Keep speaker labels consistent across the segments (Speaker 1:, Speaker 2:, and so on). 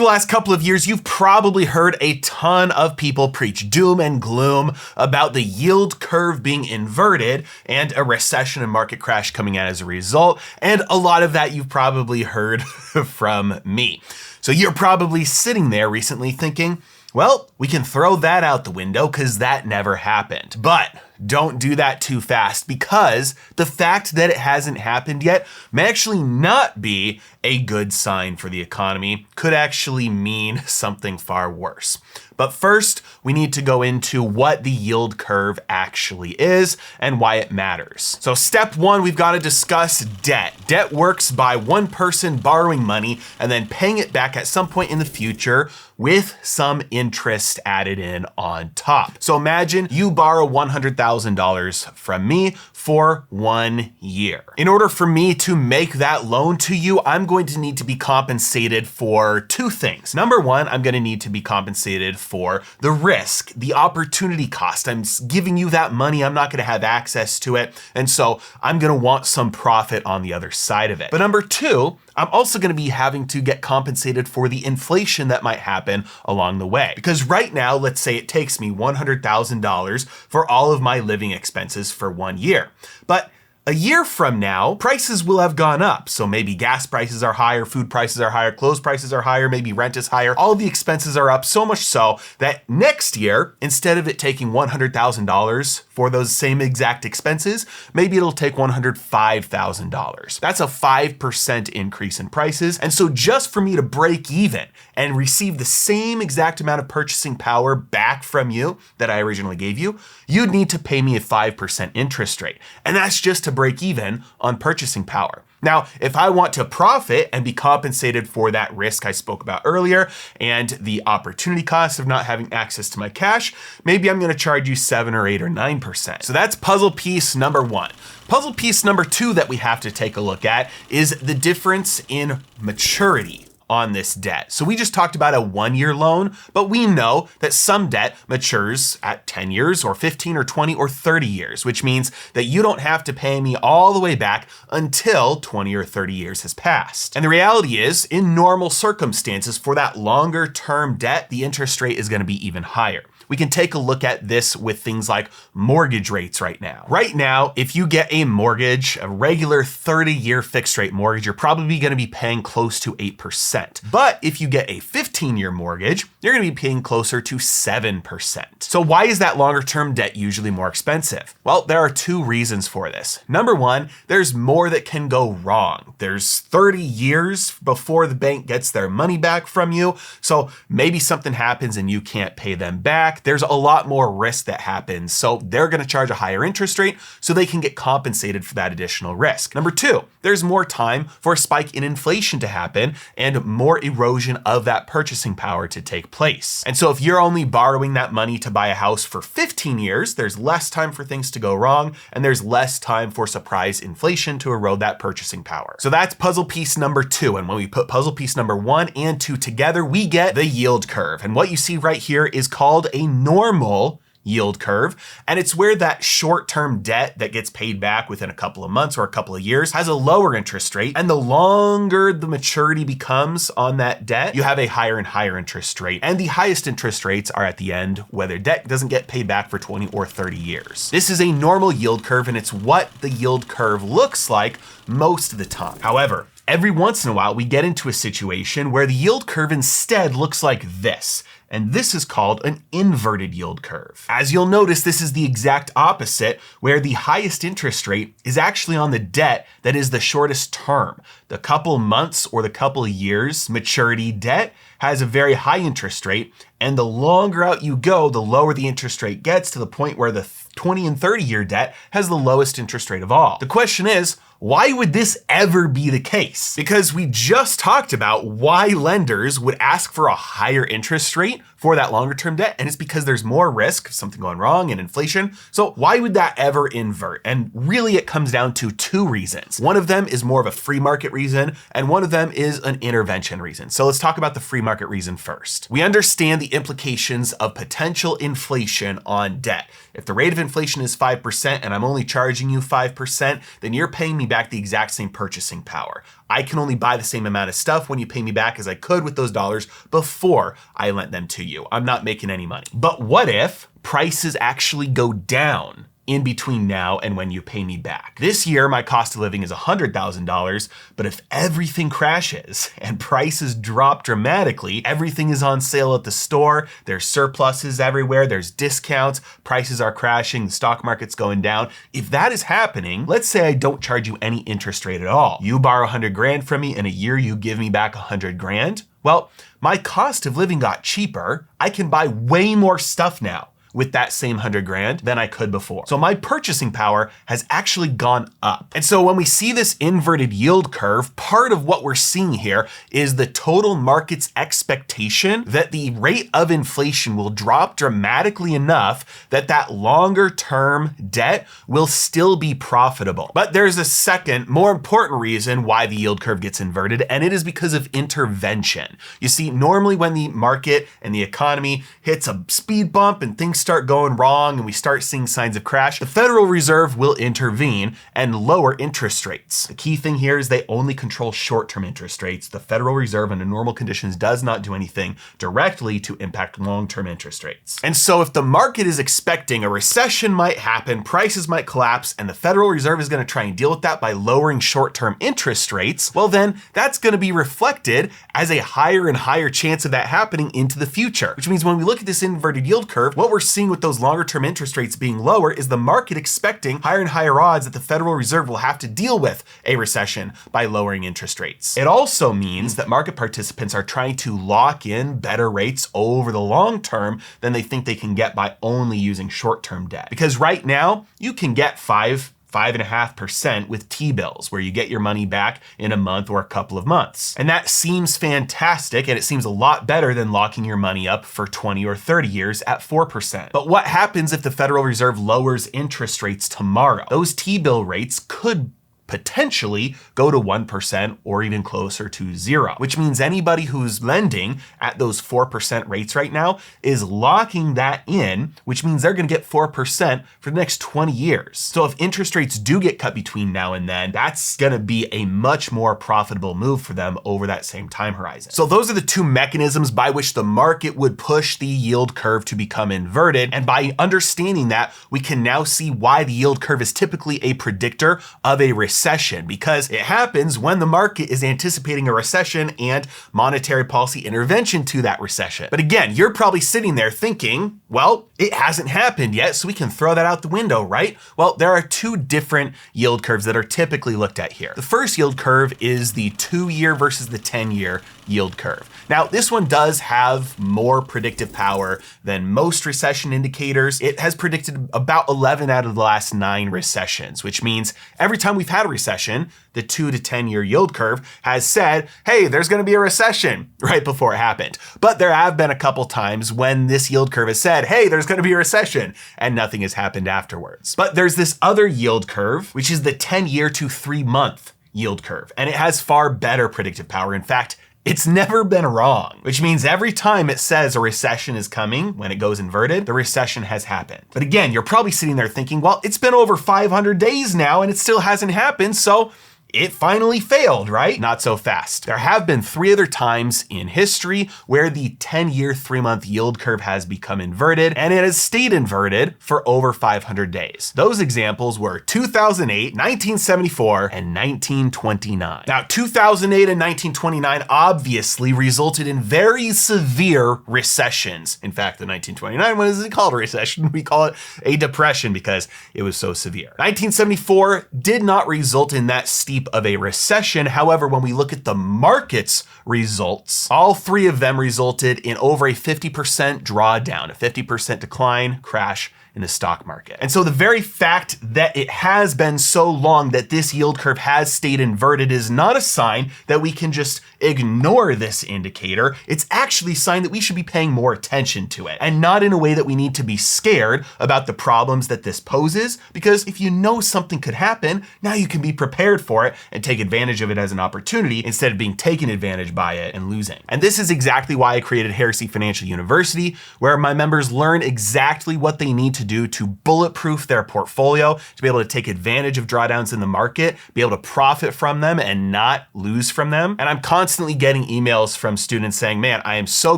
Speaker 1: the last couple of years, you've probably heard a ton of people preach doom and gloom about the yield curve being inverted and a recession and market crash coming out as a result. And a lot of that you've probably heard from me. So you're probably sitting there recently thinking, well, we can throw that out the window because that never happened. But don't do that too fast, because the fact that it hasn't happened yet may actually not be a good sign for the economy, could actually mean something far worse. But first, we need to go into what the yield curve actually is and why it matters. So step one, we've got to discuss debt. Debt works by one person borrowing money and then paying it back at some point in the future with some interest added in on top. So imagine you borrow $100,000 from me for 1 year. In order for me to make that loan to you, I'm going to need to be compensated for two things. Number one, I'm going to need to be compensated for the risk, the opportunity cost. I'm giving you that money, I'm not going to have access to it, and so I'm going to want some profit on the other side of it. But number two, I'm also going to be having to get compensated for the inflation that might happen along the way. Because right now, let's say it takes me $100,000 for all of my living expenses for 1 year. But a year from now, prices will have gone up. So maybe gas prices are higher, food prices are higher, clothes prices are higher, maybe rent is higher. All of the expenses are up so much so that next year, instead of it taking $100,000 for those same exact expenses, maybe it'll take $105,000. That's a 5% increase in prices. And so just for me to break even and receive the same exact amount of purchasing power back from you that I originally gave you, you'd need to pay me a 5% interest rate. And that's just to break even on purchasing power. Now, if I want to profit and be compensated for that risk I spoke about earlier and the opportunity cost of not having access to my cash, maybe I'm going to charge you 7 or 8 or 9%. So that's puzzle piece number one. Puzzle piece number two that we have to take a look at is the difference in maturity on this debt. So we just talked about a 1-year loan, but we know that some debt matures at 10 years or 15 or 20 or 30 years, which means that you don't have to pay me all the way back until 20 or 30 years has passed. And the reality is, in normal circumstances for that longer term debt, the interest rate is going to be even higher. We can take a look at this with things like mortgage rates right now. Right now, if you get a mortgage, a regular 30-year fixed rate mortgage, you're probably going to be paying close to 8%. But if you get a 15-year mortgage, you're going to be paying closer to 7%. So why is that longer term debt usually more expensive? Well, there are two reasons for this. Number one, there's more that can go wrong. There's 30 years before the bank gets their money back from you. So maybe something happens and you can't pay them back. There's a lot more risk that happens. So they're going to charge a higher interest rate so they can get compensated for that additional risk. Number two, there's more time for a spike in inflation to happen and more erosion of that purchasing power to take place. And so if you're only borrowing that money to buy a house for 15 years, there's less time for things to go wrong and there's less time for surprise inflation to erode that purchasing power. So that's puzzle piece number two. And when we put puzzle piece number 1 and 2 together, we get the yield curve. And what you see right here is called a normal yield curve. And it's where that short-term debt that gets paid back within a couple of months or a couple of years has a lower interest rate. And the longer the maturity becomes on that debt, you have a higher and higher interest rate. And the highest interest rates are at the end, whether debt doesn't get paid back for 20 or 30 years. This is a normal yield curve, and it's what the yield curve looks like most of the time. However, every once in a while, we get into a situation where the yield curve instead looks like this. And this is called an inverted yield curve. As you'll notice, this is the exact opposite, where the highest interest rate is actually on the debt that is the shortest term. The couple months or the couple years maturity debt has a very high interest rate, and the longer out you go, the lower the interest rate gets, to the point where the 20 and 30-year debt has the lowest interest rate of all. The question is, why would this ever be the case? Because we just talked about why lenders would ask for a higher interest rate for that longer term debt, and it's because there's more risk of something going wrong and inflation. So why would that ever invert? And really it comes down to two reasons. One of them is more of a free market reason, and one of them is an intervention reason. So let's talk about the free market reason first. We understand the implications of potential inflation on debt. If the rate of inflation is 5% and I'm only charging you 5%, then you're paying me back the exact same purchasing power. I can only buy the same amount of stuff when you pay me back as I could with those dollars before I lent them to you. I'm not making any money. But what if prices actually go down in between now and when you pay me back? This year, my cost of living is $100,000, but if everything crashes and prices drop dramatically, everything is on sale at the store, there's surpluses everywhere, there's discounts, prices are crashing, the stock market's going down. If that is happening, let's say I don't charge you any interest rate at all. You borrow 100 grand from me, in a year you give me back 100 grand. Well, my cost of living got cheaper. I can buy way more stuff now with that same 100 grand than I could before. So my purchasing power has actually gone up. And so when we see this inverted yield curve, part of what we're seeing here is the total market's expectation that the rate of inflation will drop dramatically enough that that longer term debt will still be profitable. But there's a second, more important reason why the yield curve gets inverted, and it is because of intervention. You see, normally when the market and the economy hits a speed bump and things start going wrong and we start seeing signs of crash, the Federal Reserve will intervene and lower interest rates. The key thing here is they only control short-term interest rates. The Federal Reserve under normal conditions does not do anything directly to impact long-term interest rates. And so if the market is expecting a recession might happen, prices might collapse, and the Federal Reserve is going to try and deal with that by lowering short-term interest rates, well then that's going to be reflected as a higher and higher chance of that happening into the future. Which means when we look at this inverted yield curve, what we're seeing with those longer term interest rates being lower is the market expecting higher and higher odds that the Federal Reserve will have to deal with a recession by lowering interest rates. It also means that market participants are trying to lock in better rates over the long term than they think they can get by only using short-term debt. Because right now you can get 5.5% with T-bills, where you get your money back in a month or a couple of months. And that seems fantastic, and it seems a lot better than locking your money up for 20 or 30 years at 4%. But what happens if the Federal Reserve lowers interest rates tomorrow? Those T-bill rates could potentially go to 1% or even closer to 0, which means anybody who's lending at those 4% rates right now is locking that in, which means they're going to get 4% for the next 20 years. So if interest rates do get cut between now and then, that's going to be a much more profitable move for them over that same time horizon. So those are the two mechanisms by which the market would push the yield curve to become inverted. And by understanding that, we can now see why the yield curve is typically a predictor of a recession, because it happens when the market is anticipating a recession and monetary policy intervention to that recession. But again, you're probably sitting there thinking, well, it hasn't happened yet, so we can throw that out the window, right? Well, there are two different yield curves that are typically looked at here. The first yield curve is the 2-year versus the 10-year yield curve. Now, this one does have more predictive power than most recession indicators. It has predicted about 11 out of the last 9 recessions, which means every time we've had a recession, the 2 to 10-year yield curve has said, hey, there's going to be a recession right before it happened. But there have been a couple times when this yield curve has said, hey, there's going to be a recession, and nothing has happened afterwards. But there's this other yield curve, which is the 10-year to 3-month yield curve, and it has far better predictive power. In fact, it's never been wrong, which means every time it says a recession is coming, when it goes inverted, the recession has happened. But again, you're probably sitting there thinking, well, it's been over 500 days now and it still hasn't happened, so it finally failed, right? Not so fast. There have been 3 other times in history where the 10-year 3-month yield curve has become inverted, and it has stayed inverted for over 500 days. Those examples were 2008, 1974, and 1929. Now, 2008 and 1929 obviously resulted in very severe recessions. In fact, the 1929 one isn't called a recession. We call it a depression because it was so severe. 1974 did not result in that steep of a recession. However, when we look at the market's results, all 3 of them resulted in over a 50% drawdown, a 50% decline, crash in the stock market. And so the very fact that it has been so long that this yield curve has stayed inverted is not a sign that we can just ignore this indicator, it's actually a sign that we should be paying more attention to it, and not in a way that we need to be scared about the problems that this poses, because if you know something could happen, now you can be prepared for it and take advantage of it as an opportunity instead of being taken advantage by it and losing. And this is exactly why I created Heresy Financial University, where my members learn exactly what they need to do to bulletproof their portfolio, to be able to take advantage of drawdowns in the market, be able to profit from them and not lose from them. And I'm constantly getting emails from students saying, man, I am so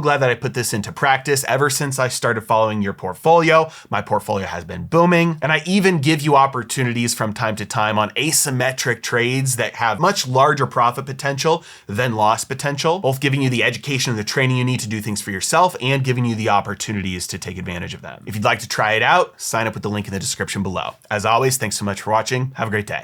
Speaker 1: glad that I put this into practice. Ever since I started following your portfolio, my portfolio has been booming. And I even give you opportunities from time to time on asymmetric trades that have much larger profit potential than loss potential, both giving you the education and the training you need to do things for yourself and giving you the opportunities to take advantage of them. If you'd like to try it out, sign up with the link in the description below. As always, thanks so much for watching. Have a great day.